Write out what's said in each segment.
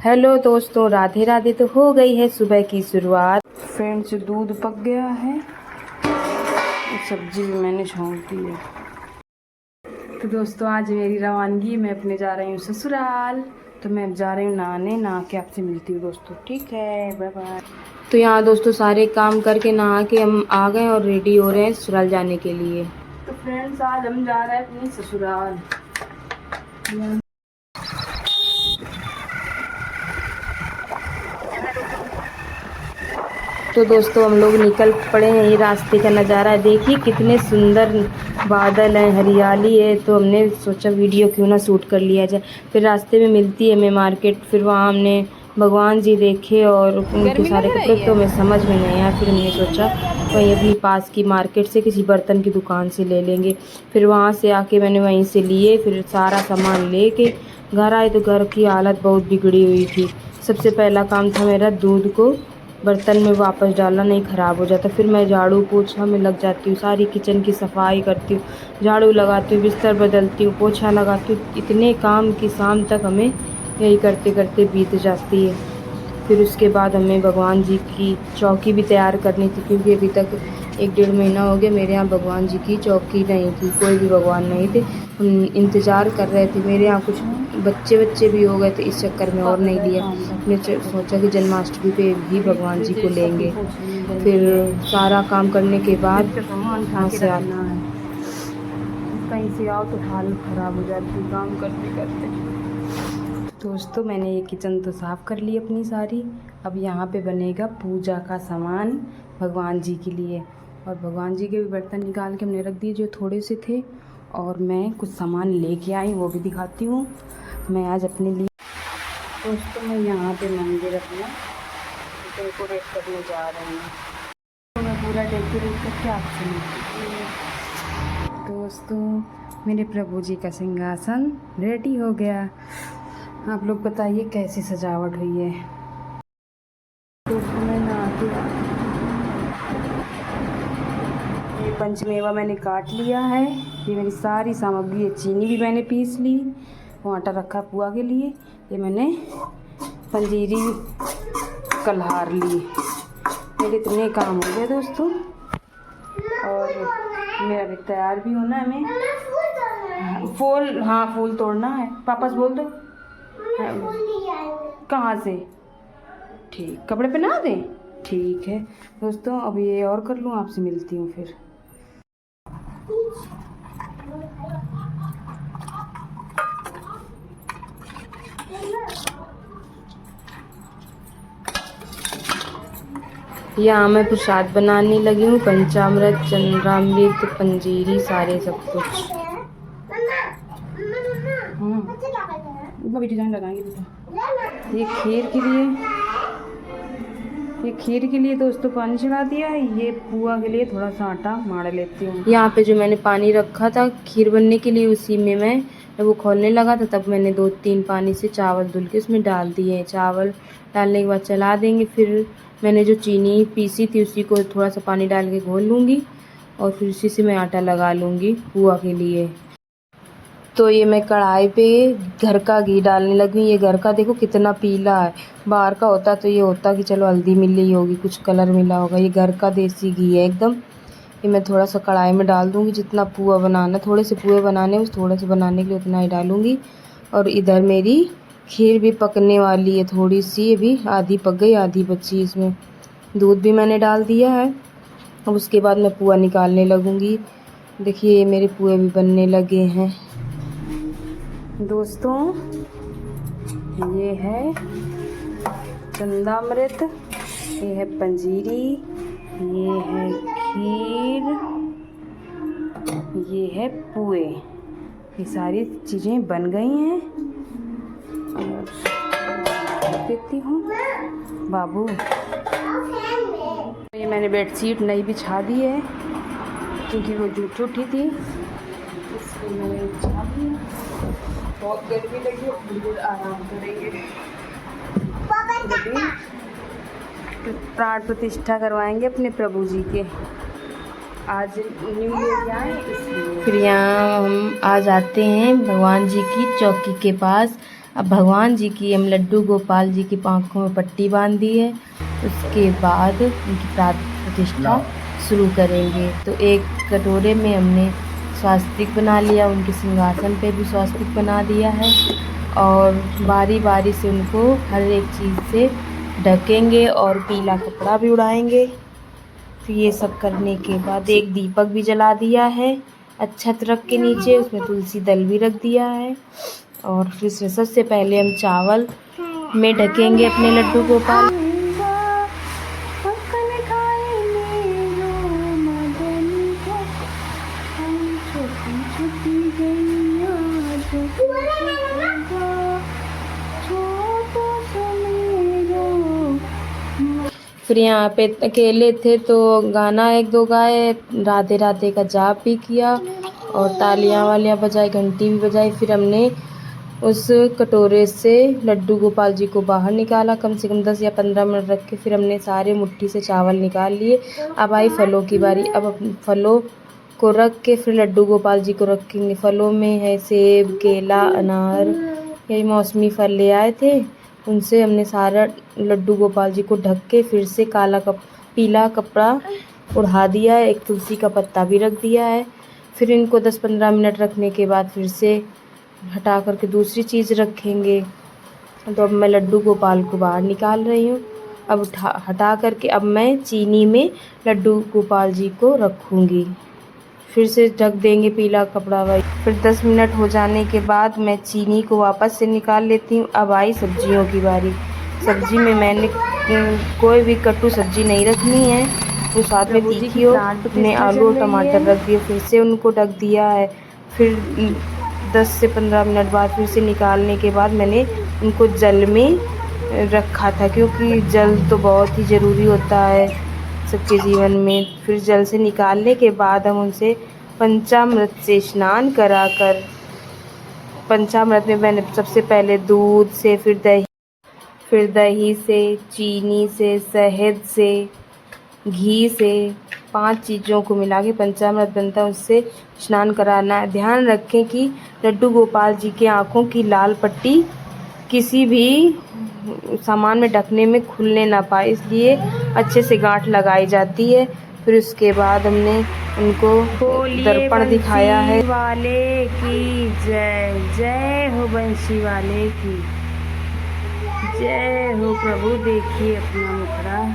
Hello दोस्तों, राधे राधे। तो हो गई है सुबह की शुरुआत। फ्रेंड्स, दूध पक गया है, सब्जी भी मैंने छोंक दी है। तो दोस्तों, आज मेरी रवानगी, मैं अपने जा रही हूँ ससुराल। तो मैं अब जा रही हूँ नहाने, नहा के आपसे मिलती हूँ दोस्तों। ठीक है, बाय बाय। तो यहाँ दोस्तों सारे काम करके नहा के हम आ गए और रेडी हो रहे हैं ससुराल जाने के लिए। तो फ्रेंड्स, आज हम जा रहे हैं अपने ससुराल। तो दोस्तों, हम लोग निकल पड़े हैं। ये रास्ते का नज़ारा है, देखिए कितने सुंदर बादल हैं, हरियाली है। तो हमने सोचा वीडियो क्यों ना शूट कर लिया जाए। फिर रास्ते में मिलती है हमें मार्केट, फिर वहाँ हमने भगवान जी देखे और उनके सारे कपड़े तो हमें समझ में नहीं आया। फिर हमने सोचा वहीं अपनी पास की मार्केट से किसी बर्तन की दुकान से ले लेंगे। फिर वहाँ से आके मैंने वहीं से लिए, फिर सारा सामान लेके घर आए। तो घर की हालत बहुत बिगड़ी हुई थी। सबसे पहला काम था मेरा दूध को बर्तन में वापस डालना, नहीं ख़राब हो जाता। फिर मैं झाड़ू पोछा में लग जाती हूँ, सारी किचन की सफाई करती हूँ, झाड़ू लगाती हूँ, बिस्तर बदलती हूँ, पोछा लगाती हूँ। इतने काम की शाम तक हमें यही करते करते बीत जाती है। फिर उसके बाद हमें भगवान जी की चौकी भी तैयार करनी थी, क्योंकि अभी तक 1-1.5 महीना हो गया मेरे यहाँ भगवान जी की चौकी नहीं थी, कोई भी भगवान नहीं थे। हम इंतज़ार कर रहे थे। मेरे यहाँ कुछ बच्चे भी हो गए थे, इस चक्कर में और नहीं लिया। हमने सोचा कि जन्माष्टमी पे भी भगवान जी को लेंगे। फिर सारा काम करने के बाद वहाँ से आना है, कहीं से आओ तो हालत ख़राब हो जाती है काम करते करते। दोस्तों, मैंने ये किचन तो साफ़ कर ली अपनी सारी। अब यहाँ पे बनेगा पूजा का सामान भगवान जी के लिए। और भगवान जी के भी बर्तन निकाल के हमने रख दिए जो थोड़े से थे। और मैं कुछ सामान लेके आई, वो भी दिखाती हूँ मैं आज अपने लिए। दोस्तों, मैं यहाँ पे मंदिर अपना डेकोरेट करने जा रही हूँ। तो मैं पूरा डेकोरेट करके आपसे मिलती हूँ। दोस्तों, मेरे प्रभु जी का सिंहासन रेडी हो गया। आप लोग बताइए कैसी सजावट हुई है। दोस्तों, मैं नहाती ये पंचमेवा मैंने काट लिया है। ये मेरी सारी सामग्री है। चीनी भी मैंने पीस ली, वो आटा रखा पुआ के लिए। ये मैंने पंजीरी कल्हार ली। मेरे इतने काम हो गए दोस्तों, और मेरा अभी तैयार भी होना है। हमें फूल, हाँ फूल तोड़ना है। पापा से बोल दो। कहाँ से? ठीक, कपड़े पहना दें? ठीक है दोस्तों, अब ये और कर लूँ, आपसे मिलती हूँ फिर। यहाँ मैं प्रसाद बनाने लगी हूँ। पंचामृत, चंद्रामृत, पंजीरी, सारे सब कुछ। डिजाइन लगाएंगे। ये खीर के लिए दोस्तों पानी चढ़ा दिया है। ये पुआ के लिए थोड़ा सा आटा मार लेती हूँ। यहाँ पे जो मैंने पानी रखा था खीर बनने के लिए, उसी में मैं जब वो खोलने लगा था तब मैंने 2-3 पानी से चावल धुल के उसमें डाल दिए। चावल डालने के बाद चला देंगे। फिर मैंने जो चीनी पीसी थी उसी को थोड़ा सा पानी डाल के घोल लूँगी और फिर उसी से मैं आटा लगा लूँगी पुआ के लिए। तो ये मैं कढ़ाई पे घर का घी डालने लगी। ये घर का देखो कितना पीला है। बाहर का होता तो ये होता कि चलो हल्दी मिली होगी, कुछ कलर मिला होगा। ये घर का देसी घी है एकदम। ये मैं थोड़ा सा कढ़ाई में डाल दूँगी। जितना पुआ बनाना, थोड़े से पुए बनाने, उस थोड़े से बनाने के लिए उतना ही डालूँगी। और इधर मेरी खीर भी पकने वाली है थोड़ी सी, अभी आधी पक गई आधी बची। इसमें दूध भी मैंने डाल दिया है। अब उसके बाद मैं पुआ निकालने लगूँगी। देखिए ये मेरे पुए भी बनने लगे हैं दोस्तों। ये है चंदामृत, ये है पंजीरी, ये है खीर, ये है पुए। ये सारी चीज़ें बन गई हैं। और देखती हूँ बाबू। ये मैंने बेडशीट नई बिछा दी है क्योंकि वो जूठ उठी थी, इसलिए मैंने बिछा दी है। बहुत गर्मी लगी, बिल्कुल आराम करेंगे। प्राण प्रतिष्ठा करवाएंगे अपने प्रभु जी के। आज न्यू ईयर आए इसलिए। फिर यहाँ हम आ जाते हैं भगवान जी की चौकी के पास। अब भगवान जी की, हम लड्डू गोपाल जी की आँखों में पट्टी बांध दी है। उसके बाद उनकी प्राण प्रतिष्ठा शुरू करेंगे। तो एक कटोरे में हमने स्वास्तिक बना लिया, उनके सिंहासन पे भी स्वास्तिक बना दिया है और बारी बारी से उनको हर एक चीज़ से ढकेंगे और पीला कपड़ा भी उड़ाएंगे। फिर ये सब करने के बाद एक दीपक भी जला दिया है अक्षत रख के नीचे, उसमें तुलसी दल भी रख दिया है। और फिर सबसे पहले हम चावल में ढकेंगे अपने लड्डू गोपाल। फिर यहाँ पे अकेले थे तो गाना एक दो गाए, राधे राधे का जाप भी किया और तालियां वालियां बजाई, घंटी भी बजाई। फिर हमने उस कटोरे से लड्डू गोपाल जी को बाहर निकाला, कम से कम 10 या 15 मिनट रख के। फिर हमने सारे मुट्ठी से चावल निकाल लिए। अब आई फलों की बारी। अब फलों को रख के फिर लड्डू गोपाल जी को रखेंगे। फलों में है सेब, केला, अनार, यही मौसमी फल ले आए थे, उनसे हमने सारा लड्डू गोपाल जी को ढक के फिर से पीला कपड़ा उड़ा दिया है। एक तुलसी का पत्ता भी रख दिया है। फिर इनको 10-15 मिनट रखने के बाद फिर से हटा करके दूसरी चीज़ रखेंगे। तो अब मैं लड्डू गोपाल को बाहर निकाल रही हूँ। अब हटा करके अब मैं चीनी में लड्डू गोपाल जी को रखूँगी। फिर से ढक देंगे पीला कपड़ा वाली। फिर 10 मिनट हो जाने के बाद मैं चीनी को वापस से निकाल लेती हूँ। अब आई सब्जियों की बारी। सब्जी में मैंने कोई भी कटु सब्जी नहीं रखनी है, वो साथ में तीखी हो। मैंने आलू और टमाटर रख दिए, फिर से उनको ढक दिया है। फिर 10 से 15 मिनट बाद फिर से निकालने के बाद मैंने उनको जल में रखा था, क्योंकि जल तो बहुत ही ज़रूरी होता है सबके जीवन में। फिर जल से निकालने के बाद हम उनसे पंचामृत से स्नान कराकर, पंचामृत में मैंने सबसे पहले दूध से, फिर दही से, चीनी से, शहद से, घी से, 5 चीज़ों को मिला के पंचामृत बनता है, उससे स्नान कराना है। ध्यान रखें कि लड्डू गोपाल जी के आँखों की लाल पट्टी किसी भी सामान में ढकने में खुलने ना पाए, इसलिए अच्छे से गांठ लगाई जाती है। फिर उसके बाद हमने उनको दर्पण दिखाया है। वाले की जय, जय हो बंशी वाले की जय हो। प्रभु देखिए अपना मुखड़ा।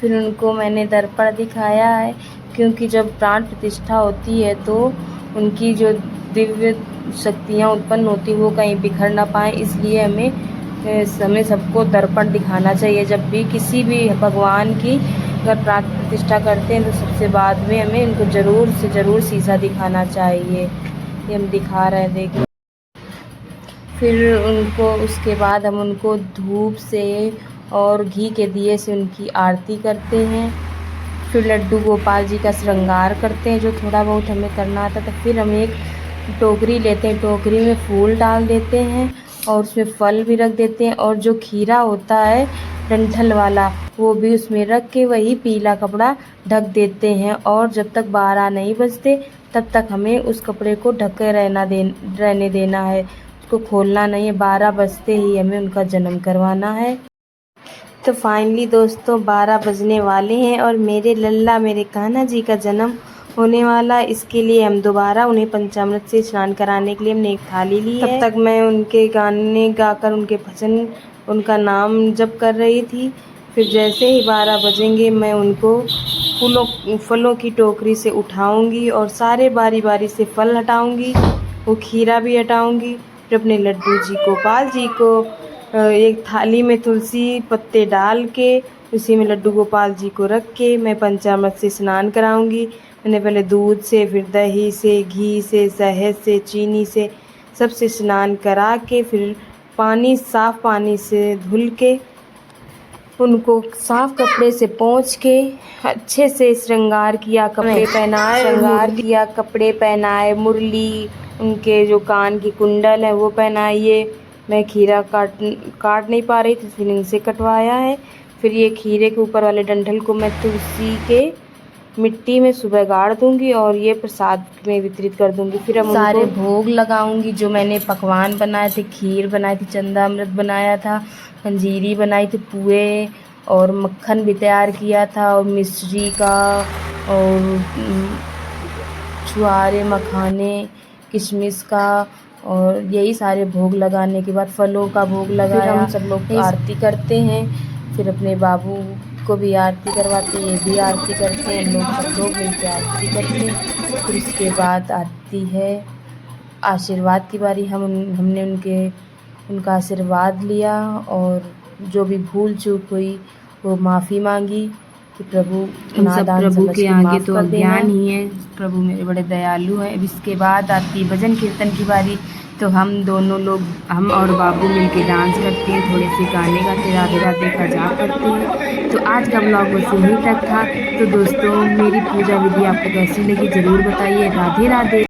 फिर उनको मैंने दर्पण दिखाया है, क्योंकि जब प्राण प्रतिष्ठा होती है तो उनकी जो दिव्य शक्तियाँ उत्पन्न होती वो कहीं बिखर ना पाए, इसलिए हमें सबको दर्पण दिखाना चाहिए। जब भी किसी भी भगवान की अगर प्राण प्रतिष्ठा करते हैं तो सबसे बाद में हमें उनको ज़रूर से ज़रूर शीशा दिखाना चाहिए। ये हम दिखा रहे हैं, देखिए। फिर उनको उसके बाद हम उनको धूप से और घी के दिए से उनकी आरती करते हैं। फिर लड्डू गोपाल जी का श्रृंगार करते हैं, जो थोड़ा बहुत हमें करना आता था। फिर हम एक टोकरी लेते हैं, टोकरी में फूल डाल देते हैं और उसमें फल भी रख देते हैं, और जो खीरा होता है डंठल वाला वो भी उसमें रख के वही पीला कपड़ा ढक देते हैं। और जब तक 12 नहीं बजते तब तक हमें उस कपड़े को ढके रहने देना है, उसको खोलना नहीं है। 12 बजते ही हमें उनका जन्म करवाना है। तो फाइनली दोस्तों 12 बजने वाले हैं और मेरे लल्ला, मेरे कान्हा जी का जन्म होने वाला। इसके लिए हम दोबारा उन्हें पंचामृत से स्नान कराने के लिए हमने एक थाली ली है। तब तक मैं उनके गाने गाकर उनके भजन, उनका नाम जप कर रही थी। फिर जैसे ही 12 बजेंगे मैं उनको फलों की टोकरी से उठाऊंगी और सारे बारी बारी से फल हटाऊंगी, वो खीरा भी हटाऊंगी। फिर अपने लड्डू जी गोपाल जी को एक थाली में तुलसी पत्ते डाल के उसी में लड्डू गोपाल जी को रख के मैं पंचामृत से स्नान कराऊंगी। मैंने पहले दूध से, फिर दही से, घी से, शहद से, चीनी से सबसे स्नान करा के फिर साफ़ पानी से धुल के उनको साफ़ कपड़े से पोंछ के अच्छे से श्रृंगार किया, कपड़े पहनाए, मुरली, उनके जो कान की कुंडल है वो पहनाइए। मैं खीरा काट नहीं पा रही थी, फिर इनसे कटवाया है। फिर ये खीरे के ऊपर वाले डंठल को मैं तुलसी के मिट्टी में सुबह गाड़ दूंगी और ये प्रसाद में वितरित कर दूंगी। फिर हम सारे भोग लगाऊंगी। जो मैंने पकवान बनाए थे, खीर बनाई थी, चंदा अमृत बनाया था, पंजीरी बनाई थी, पुए और मक्खन भी तैयार किया था, और मिश्री का और छुआरे, मखाने, किशमिश का, और यही सारे भोग लगाने के बाद फलों का भोग लगाया। फिर हम सब लोग आरती करते हैं। फिर अपने बाबू को भी आरती करवाते हैं, ये भी आरती करते हैं, लोग सब लोग मिलकर आरती करते हैं। फिर उसके बाद आती है आशीर्वाद की बारी। हमने उनका आशीर्वाद लिया और जो भी भूल चूक हुई वो माफ़ी मांगी कि प्रभु हम सब प्रभु के आगे तो अज्ञान ही है, प्रभु मेरे बड़े दयालु हैं। अब इसके बाद आती भजन कीर्तन की बारी। तो हम दोनों लोग, हम और बाबू मिलके डांस करते हैं, थोड़े से गाने गाते, राधे राधे का जाप करते हैं। तो आज का ब्लॉग बस यहीं तक था। तो दोस्तों, मेरी पूजा विधि आपको कैसी लगी ज़रूर बताइए। राधे राधे।